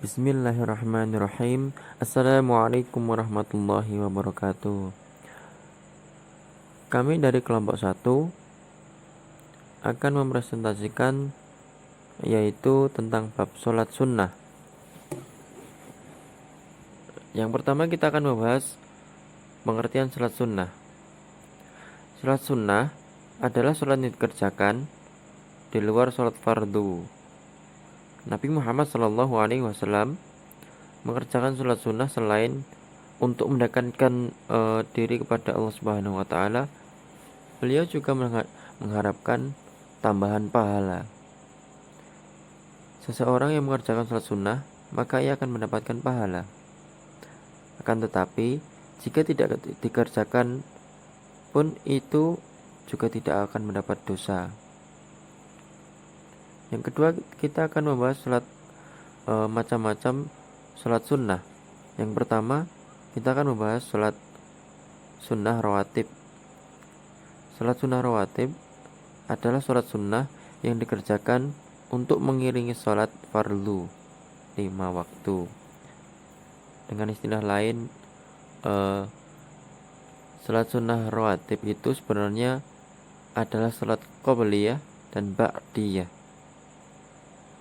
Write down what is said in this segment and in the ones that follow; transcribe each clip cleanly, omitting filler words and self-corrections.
Bismillahirrahmanirrahim. Assalamualaikum warahmatullahi wabarakatuh. Kami dari kelompok 1 akan mempresentasikan yaitu tentang bab sholat sunnah. Yang pertama kita akan membahas pengertian sholat sunnah. Sholat sunnah adalah sholat yang dikerjakan di luar sholat fardu. Nabi Muhammad SAW mengerjakan sholat sunnah selain untuk mendekatkan diri kepada Allah Subhanahu Wa Taala. Beliau juga mengharapkan tambahan pahala. Seseorang yang mengerjakan sholat sunnah maka ia akan mendapatkan pahala. Akan tetapi jika tidak dikerjakan pun itu juga tidak akan mendapat dosa. Yang kedua, kita akan membahas macam-macam sholat sunnah. Yang pertama, kita akan membahas sholat sunnah rawatib. Sholat sunnah rawatib adalah sholat sunnah yang dikerjakan untuk mengiringi sholat fardu 5 waktu. Dengan istilah lain, sholat sunnah rawatib itu sebenarnya adalah sholat qobliyah dan ba'diyah.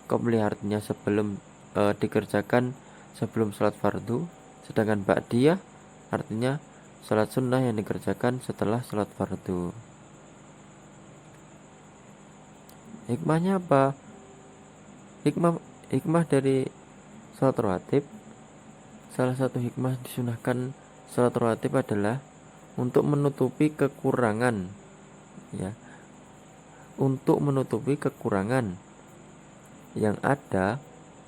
Qobliyah artinya dikerjakan sebelum sholat fardu, sedangkan ba'diyah artinya sholat sunnah yang dikerjakan setelah sholat fardu. Hikmahnya apa? Hikmah dari sholat rawatib, salah satu hikmah disunahkan sholat rawatib adalah untuk menutupi kekurangan, untuk menutupi kekurangan yang ada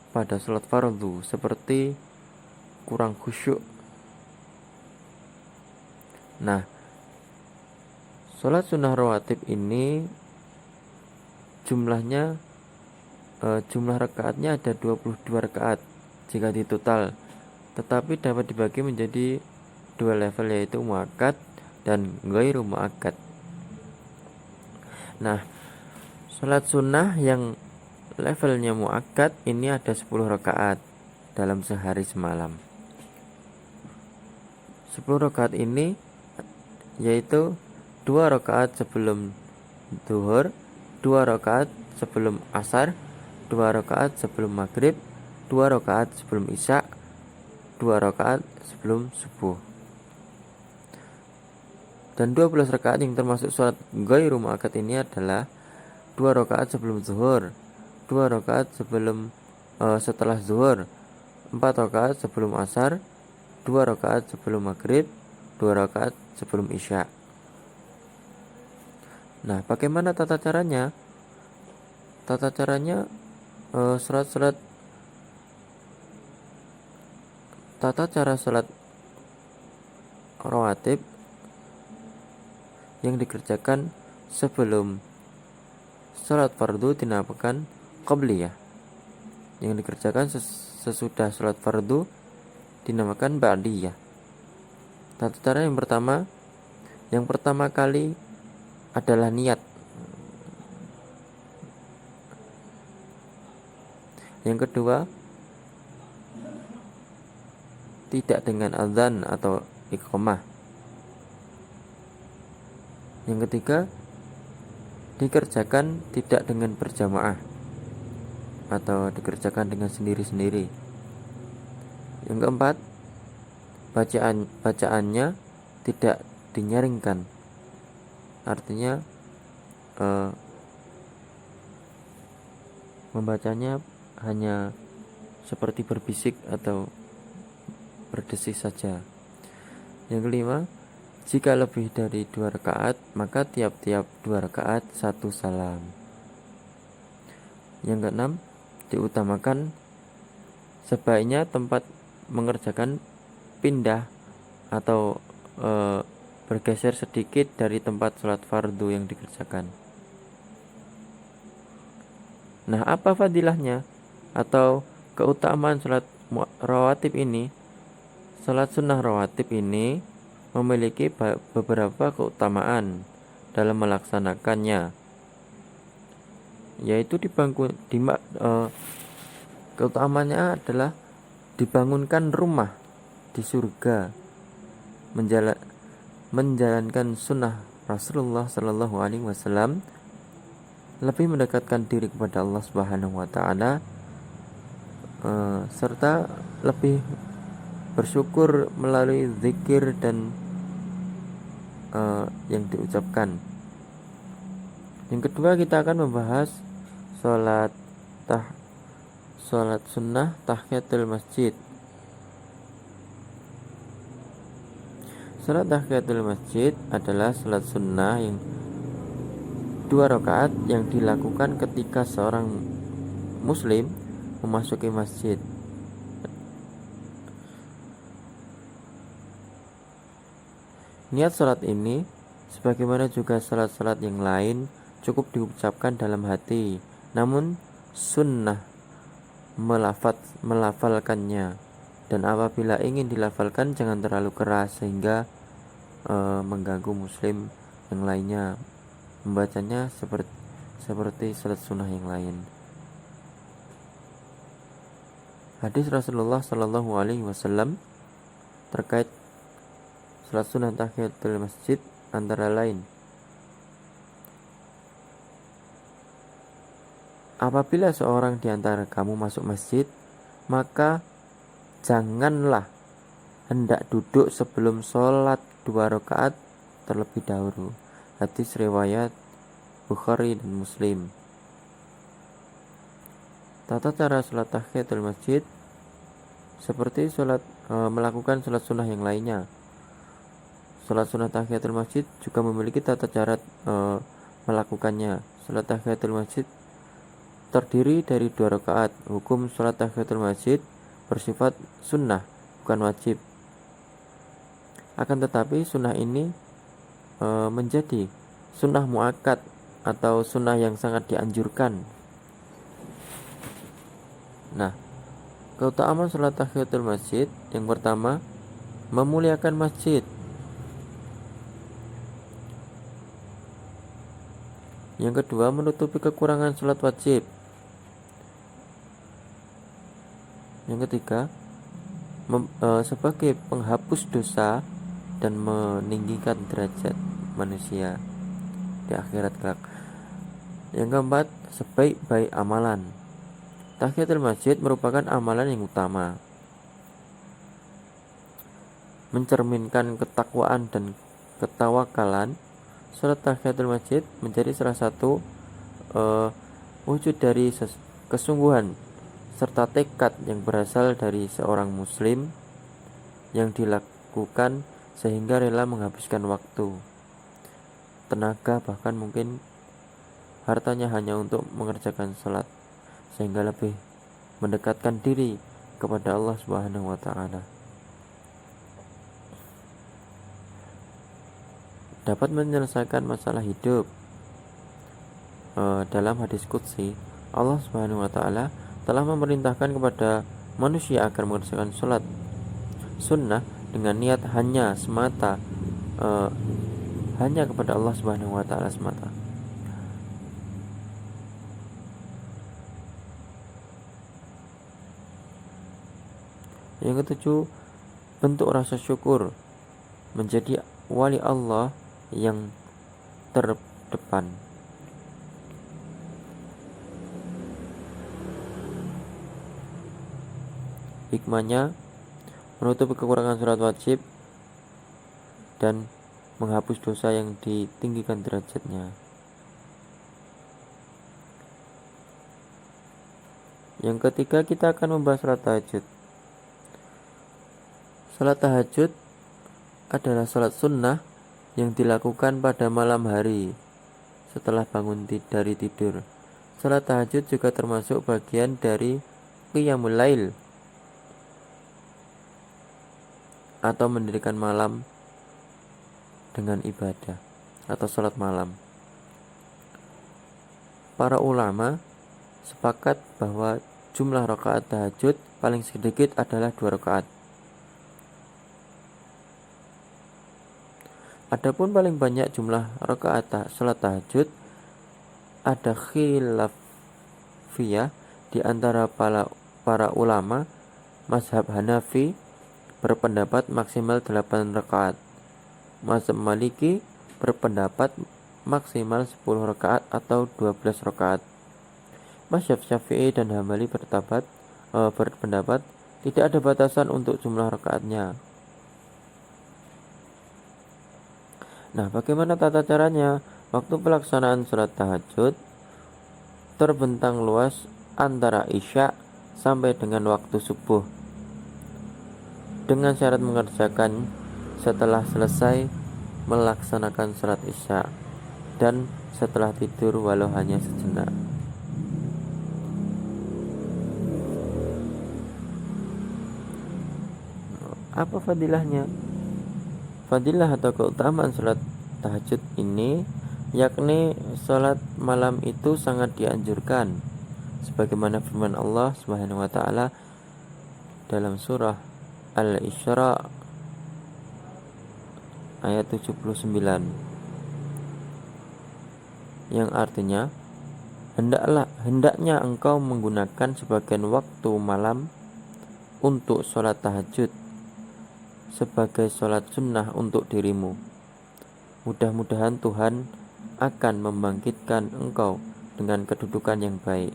pada sholat fardu, seperti kurang khusyuk. Nah, sholat sunnah rawatib ini jumlah rakaatnya ada 22 rakaat jika ditotal, tetapi dapat dibagi menjadi 2 level, yaitu muakkad dan ghairu muakkad. Nah, sholat sunnah yang levelnya muakkad ini ada 10 rakaat dalam sehari semalam. 10 rakaat ini yaitu 2 rakaat sebelum zuhur, 2 rakaat sebelum asar, 2 rakaat sebelum maghrib, 2 rakaat sebelum isya, 2 rakaat sebelum subuh. Dan 12 rakaat yang termasuk sholat ghairu muakkad ini adalah 2 rakaat sebelum zuhur, 2 rakaat setelah zuhur, 4 rakaat sebelum asar, 2 rakaat sebelum maghrib, 2 rakaat sebelum isya. Nah, bagaimana tata caranya? Tata caranya tata cara sholat rawatib yang dikerjakan sebelum sholat fardu dinamakan qobliyah. Yang dikerjakan sesudah sholat fardu dinamakan ba'diyah. Tata cara yang pertama kali adalah niat. Yang kedua, tidak dengan azan atau iqamah. Yang ketiga, dikerjakan tidak dengan berjamaah atau dikerjakan dengan sendiri-sendiri. Yang keempat, bacaannya tidak dinyaringkan, artinya membacanya hanya seperti berbisik atau berdesih saja. Yang kelima, jika lebih dari 2 rakaat maka tiap-tiap 2 rakaat 1 salam. Yang keenam, diutamakan sebaiknya tempat mengerjakan pindah atau bergeser sedikit dari tempat sholat fardu yang dikerjakan. Nah, apa fadilahnya atau keutamaan sholat rawatib ini? Sholat sunnah rawatib ini memiliki beberapa keutamaan dalam melaksanakannya, yaitu keutamaannya adalah dibangunkan rumah di surga, menjalankan sunnah Rasulullah Shallallahu Alaihi Wasallam, lebih mendekatkan diri kepada Allah Subhanahu Wa Taala, serta lebih bersyukur melalui zikir dan yang diucapkan. Yang kedua, kita akan membahas sholat sunnah tahiyatul masjid. Sholat tahiyatul masjid adalah sholat sunnah yang 2 rakaat yang dilakukan ketika seorang muslim memasuki masjid. Niat sholat ini, sebagaimana juga sholat-sholat yang lain, cukup diucapkan dalam hati, namun sunnah melafalkannya, dan apabila ingin dilafalkan jangan terlalu keras sehingga mengganggu muslim yang lainnya membacanya seperti sholat sunnah yang lain. Hadis Rasulullah Shallallahu Alaihi Wasallam terkait sholat sunnah tahiyatul masjid antara lain: apabila seorang di antara kamu masuk masjid, maka janganlah hendak duduk sebelum sholat 2 rakaat terlebih dahulu. Hadis riwayat Bukhari dan Muslim. Tata cara sholat tahiyatul masjid seperti melakukan sholat sunnah yang lainnya. Sholat sunnah tahiyatul masjid juga memiliki tata cara melakukannya. Sholat tahiyatul masjid terdiri dari 2 rakaat. Hukum sholat tahiyatul masjid bersifat sunnah, bukan wajib. Akan tetapi sunnah ini menjadi sunnah muakkad atau sunnah yang sangat dianjurkan. Nah, keutamaan sholat tahiyatul masjid: yang pertama, memuliakan masjid. Yang kedua, menutupi kekurangan sholat wajib. Yang ketiga, sebagai penghapus dosa dan meninggikan derajat manusia di akhirat kelak. Yang keempat, sebaik-baik amalan. Tahiyatul masjid merupakan amalan yang utama, mencerminkan ketakwaan dan ketawakalan. Salat tahiyatul masjid menjadi salah satu wujud dari kesungguhan serta tekad yang berasal dari seorang muslim yang dilakukan sehingga rela menghabiskan waktu, tenaga, bahkan mungkin hartanya hanya untuk mengerjakan salat, sehingga lebih mendekatkan diri kepada Allah Subhanahu wa taala. Dapat menyelesaikan masalah hidup. Dalam hadis qudsi, Allah Subhanahu wa taala telah memerintahkan kepada manusia agar mengerjakan salat sunnah dengan niat hanya kepada Allah Subhanahu wa taala semata. Yang ketujuh, bentuk rasa syukur menjadi wali Allah yang terdepan. Hikmahnya, menutupi kekurangan sholat wajib dan menghapus dosa yang ditinggikan derajatnya. Yang ketiga, kita akan membahas salat tahajud. Salat tahajud adalah salat sunnah yang dilakukan pada malam hari setelah bangun dari tidur. Salat tahajud juga termasuk bagian dari qiyamul lail atau mendirikan malam dengan ibadah atau salat malam. Para ulama sepakat bahwa jumlah rakaat tahajud paling sedikit adalah 2 rakaat. Adapun paling banyak jumlah rakaat salat tahajud ada khilafiyah di antara para ulama Mazhab Hanafi berpendapat maksimal 8 rakaat. Mazhab Maliki berpendapat maksimal 10 rakaat atau 12 rakaat. Mazhab Syafi'i dan Hambali berpendapat tidak ada batasan untuk jumlah rakaatnya. Nah, bagaimana tata caranya? Waktu pelaksanaan sholat tahajud terbentang luas antara isya sampai dengan waktu subuh, dengan syarat mengerjakan setelah selesai melaksanakan sholat isya dan setelah tidur walau hanya sejenak. Apa fadilahnya? Fadilah atau keutamaan sholat tahajud ini yakni sholat malam itu sangat dianjurkan, sebagaimana firman Allah Subhanahu wa taala dalam surah Al-Isra ayat 79, yang artinya hendaknya engkau menggunakan sebagian waktu malam untuk sholat tahajud sebagai sholat sunnah untuk dirimu. Mudah-mudahan Tuhan akan membangkitkan engkau dengan kedudukan yang baik.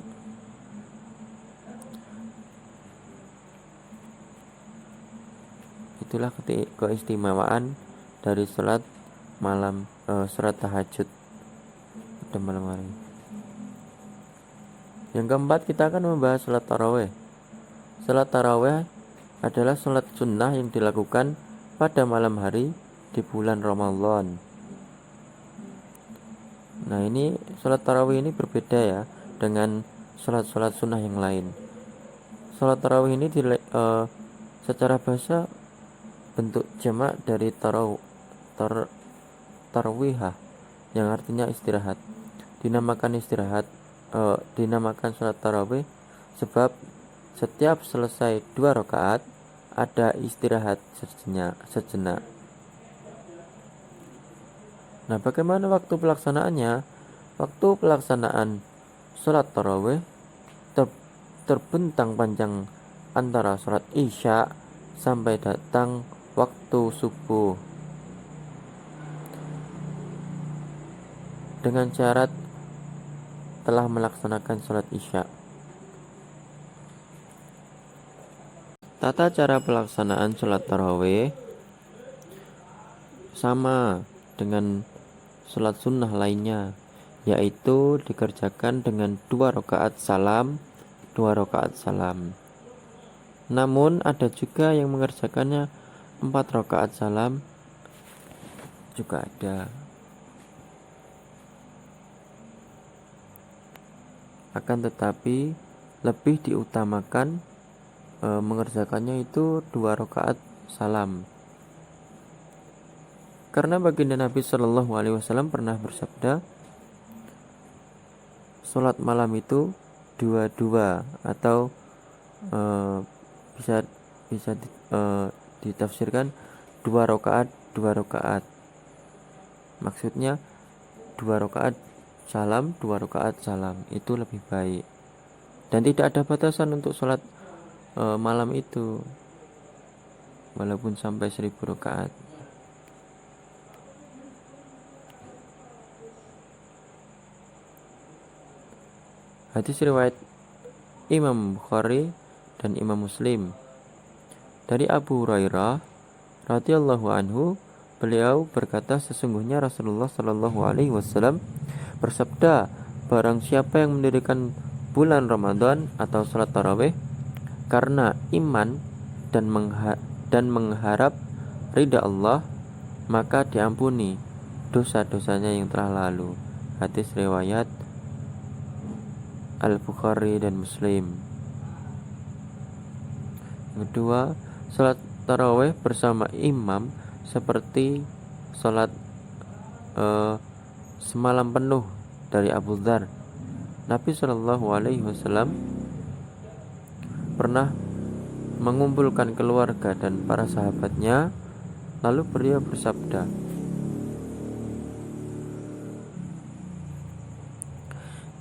Itulah keistimewaan dari sholat malam, sholat tahajud pada malam hari. Yang keempat, kita akan membahas sholat tarawih. Sholat tarawih adalah sholat sunnah yang dilakukan pada malam hari di bulan Ramadan. Nah, ini sholat tarawih ini berbeda ya dengan sholat-sholat sunnah yang lain. Sholat tarawih ini secara bahasa bentuk jamak dari tarwihah yang artinya istirahat. Dinamakan sholat tarawih sebab setiap selesai 2 rakaat ada istirahat sejenak. Nah, bagaimana waktu pelaksanaannya? Waktu pelaksanaan sholat tarawih terbentang panjang antara sholat isya sampai datang waktu subuh, dengan syarat telah melaksanakan sholat isya. Tata cara pelaksanaan sholat tarawih sama dengan sholat sunnah lainnya, yaitu dikerjakan dengan 2 rakaat salam, 2 rakaat salam. Namun ada juga yang mengerjakannya 4 rakaat salam juga ada. Akan tetapi lebih diutamakan mengerjakannya itu 2 rakaat salam, karena baginda Nabi Shallallahu Alaihi Wasallam pernah bersabda, sholat malam itu 2-2 atau bisa ditafsirkan 2 rakaat 2 rakaat. Maksudnya 2 rakaat salam, 2 rakaat salam, itu lebih baik. Dan tidak ada batasan untuk sholat malam itu, walaupun sampai 1000 rakaat. Hadis riwayat Imam Bukhari dan Imam Muslim dari Abu Hurairah radhiyallahu anhu, beliau berkata, sesungguhnya Rasulullah Shallallahu Alaihi Wasallam bersabda, barang siapa yang mendirikan bulan Ramadan atau salat tarawih karena iman dan mengharap ridha Allah, maka diampuni dosa-dosanya yang telah lalu. Hadis riwayat Al-Bukhari dan Muslim. Kedua, salat tarawih bersama imam seperti salat semalam penuh dari Abu Dzar. Nabi Shallallahu Alaihi Wasallam pernah mengumpulkan keluarga dan para sahabatnya, lalu beliau bersabda,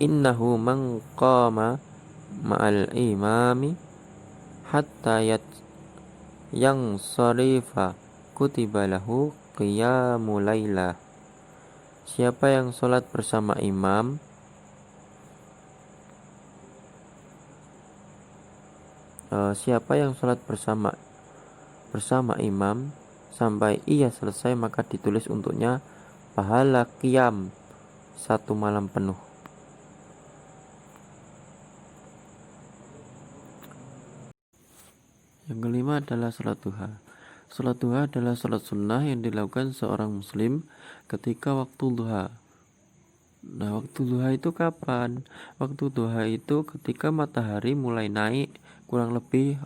innahu man qama ma'al imami hatta yang sharifa kutiba lahu qiyamul lailah. Siapa yang sholat bersama imam bersama imam sampai ia selesai, maka ditulis untuknya pahala qiyam 1 malam penuh. Yang kelima adalah sholat duha. Sholat duha adalah sholat sunnah yang dilakukan seorang muslim ketika waktu duha. Nah, waktu duha itu kapan? Waktu duha itu ketika matahari mulai naik kurang lebih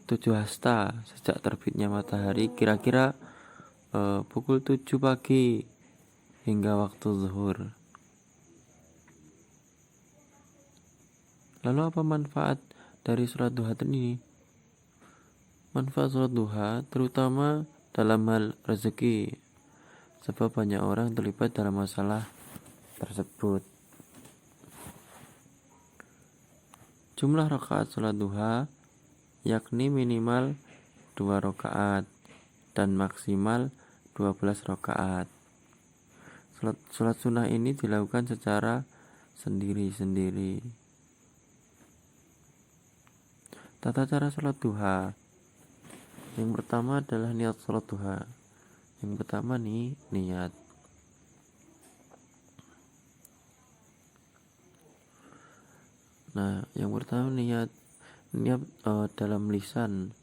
7 hasta sejak terbitnya matahari, kira-kira pukul 7 pagi hingga waktu zuhur. Lalu apa manfaat dari sholat duha ini? Manfaat sholat duha terutama dalam hal rezeki, sebab banyak orang terlibat dalam masalah tersebut. Jumlah rakaat sholat duha yakni minimal 2 rakaat dan maksimal 12 rakaat. Sholat sunnah ini dilakukan secara sendiri-sendiri. Tata cara sholat duha. Yang pertama adalah niat sholat duha. Yang pertama niat. Nah, yang pertama niat dalam lisan.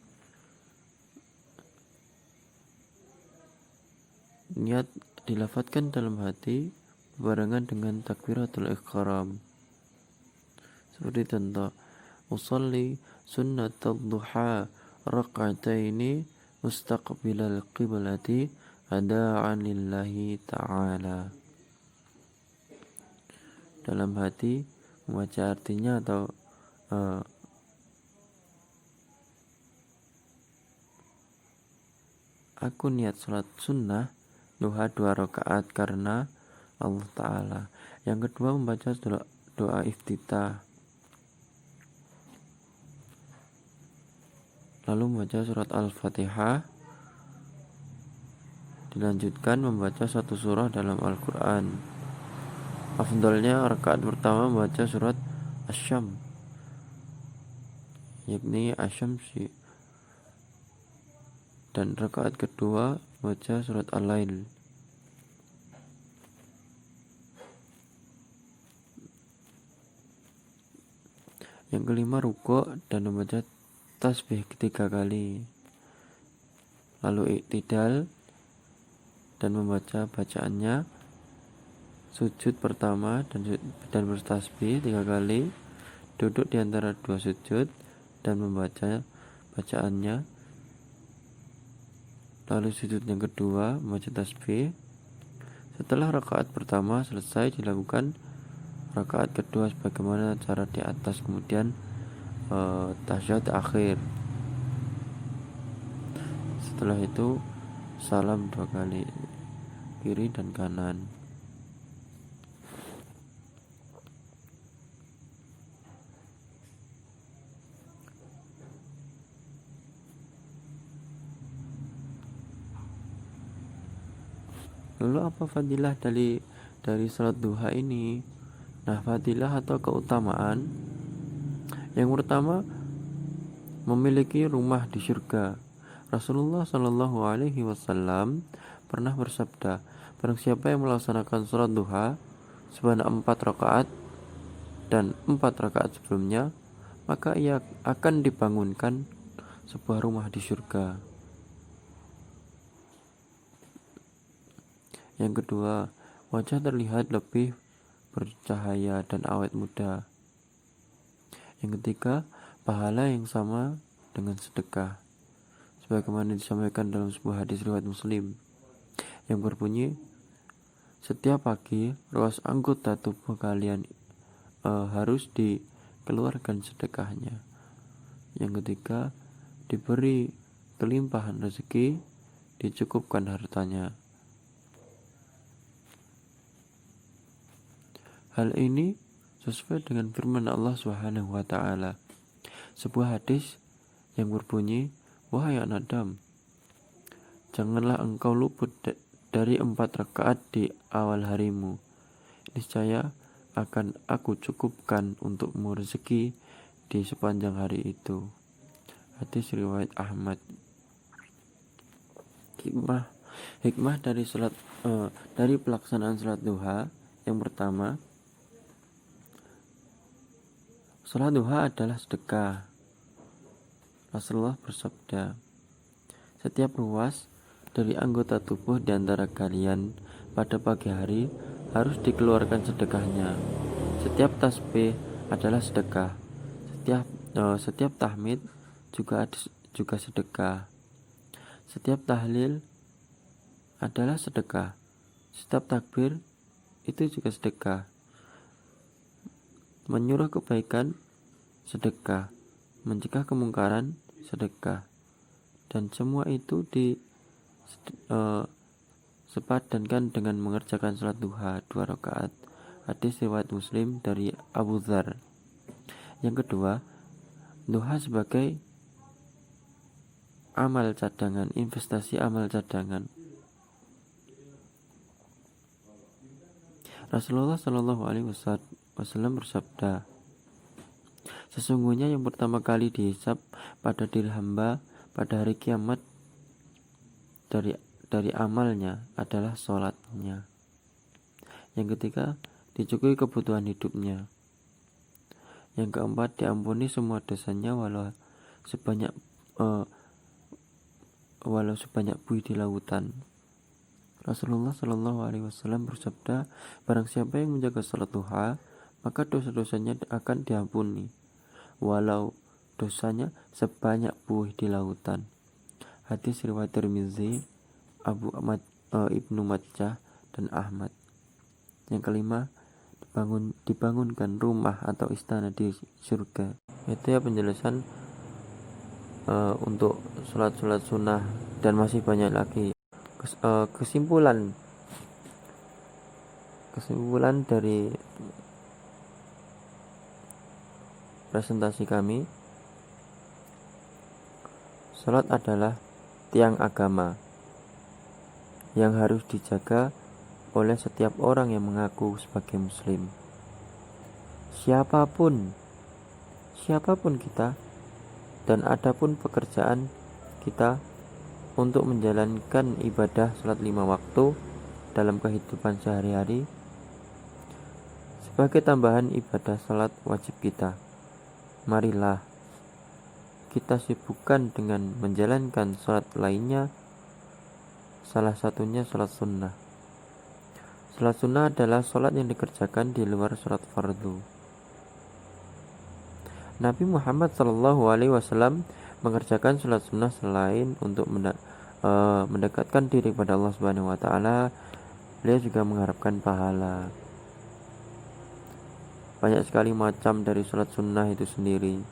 Niat dilafadzkan dalam hati barengan dengan takbiratul ihram. Seperti contoh, usolli sunnatul duha raka'ataini mustaqbilal qiblati ada'an lillahi ta'ala. Dalam hati membaca artinya atau aku niat sholat sunnah duha 2 rakaat karena Allah Ta'ala. Yang kedua, membaca doa iftitah, lalu membaca surat Al-Fatihah, dilanjutkan membaca satu surah dalam Al-Quran. Afdalnya rakaat pertama membaca surat Asy-Syams, yakni Asy-Syamsi, dan rakaat kedua baca surat Al-Lail. Yang kelima, rukuk dan membaca tasbih 3 kali, lalu i'tidal dan membaca bacaannya, sujud pertama dan bertasbih 3 kali, duduk di antara 2 sujud dan membaca bacaannya, lalu sujud yang kedua membaca tasbih. Setelah rakaat pertama selesai, dilakukan rakaat kedua sebagaimana cara di atas, kemudian tasyahud akhir. Setelah itu salam 2 kali, kiri dan kanan. Lalu apa fadilah dari salat duha ini? Nah, fadilah atau keutamaan yang pertama, memiliki rumah di surga. Rasulullah Shallallahu Alaihi Wasallam pernah bersabda, barang siapa yang melaksanakan sholat duha sebanyak 4 rakaat dan 4 rakaat sebelumnya, maka ia akan dibangunkan sebuah rumah di surga. Yang kedua, wajah terlihat lebih bercahaya dan awet muda. Yang ketiga, pahala yang sama dengan sedekah, sebagaimana disampaikan dalam sebuah hadis riwayat Muslim yang berbunyi, setiap pagi ruas anggota tubuh kalian harus dikeluarkan sedekahnya. Yang ketiga, diberi kelimpahan rezeki, dicukupkan hartanya. Hal ini sesuai dengan firman Allah Subhanahu wa taala. Sebuah hadis yang berbunyi, "Wahai anak Adam, janganlah engkau luput dari 4 rakaat di awal harimu. Niscaya akan aku cukupkan untukmu rezeki di sepanjang hari itu." Hadis riwayat Ahmad. Hikmah dari pelaksanaan salat duha. Yang pertama, salat duha adalah sedekah. Rasulullah bersabda, "Setiap ruas dari anggota tubuh di antara kalian pada pagi hari harus dikeluarkan sedekahnya. Setiap tasbih adalah sedekah. Setiap tahmid juga sedekah. Setiap tahlil adalah sedekah. Setiap takbir itu juga sedekah. Menyuruh kebaikan sedekah, mencegah kemungkaran sedekah, dan semua itu sepadankan dengan mengerjakan salat duha 2 rakaat. Hadis riwayat Muslim dari Abu Dzar. Yang kedua, duha sebagai amal cadangan, investasi amal cadangan. Rasulullah Shallallahu Alaihi Wasallam bersabda, "Sesungguhnya yang pertama kali dihisab pada diri hamba pada hari kiamat dari amalnya adalah sholatnya. Yang ketiga, dicukupi kebutuhan hidupnya. Yang keempat, diampuni semua dosanya walau sebanyak buih di lautan." Rasulullah Shallallahu Alaihi Wasallam bersabda, "Barang siapa yang menjaga salat duha, maka dosa-dosanya akan diampuni, walau dosanya sebanyak buih di lautan." Hadis riwayat Tirmizi, Ibnu Majah, dan Ahmad. Yang kelima, dibangunkan rumah atau istana di surga. Itu ya penjelasan untuk sholat sunnah, dan masih banyak lagi. Kesimpulan dari presentasi kami, sholat adalah tiang agama yang harus dijaga oleh setiap orang yang mengaku sebagai muslim. Siapapun kita, dan adapun pekerjaan kita untuk menjalankan ibadah sholat 5 waktu dalam kehidupan sehari-hari sebagai tambahan ibadah sholat wajib kita. Marilah kita sibukkan dengan menjalankan sholat lainnya, salah satunya sholat sunnah. Sholat sunnah adalah sholat yang dikerjakan di luar sholat fardu. Nabi Muhammad SAW mengerjakan sholat sunnah selain untuk mendekatkan diri kepada Allah Subhanahu Wa Taala. Beliau juga mengharapkan pahala. Banyak sekali macam dari sholat sunnah itu sendiri.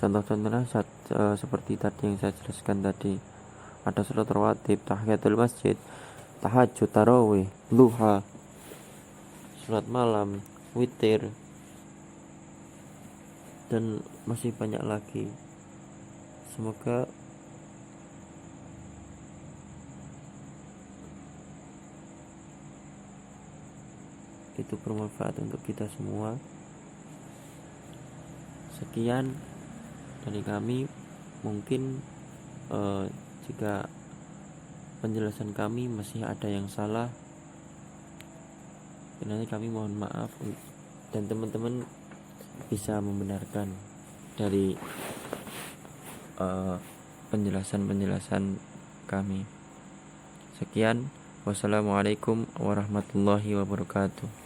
Contoh-contohnya seperti tadi yang saya jelaskan tadi. Ada sholat rawatib, tahiyatul masjid, tahajud, tarawih, duha, sholat malam, witir, dan masih banyak lagi. Semoga itu bermanfaat untuk kita semua. Sekian dari kami. Mungkin jika penjelasan kami masih ada yang salah, nanti kami mohon maaf, dan teman-teman bisa membenarkan dari penjelasan kami. Sekian, wassalamualaikum warahmatullahi wabarakatuh.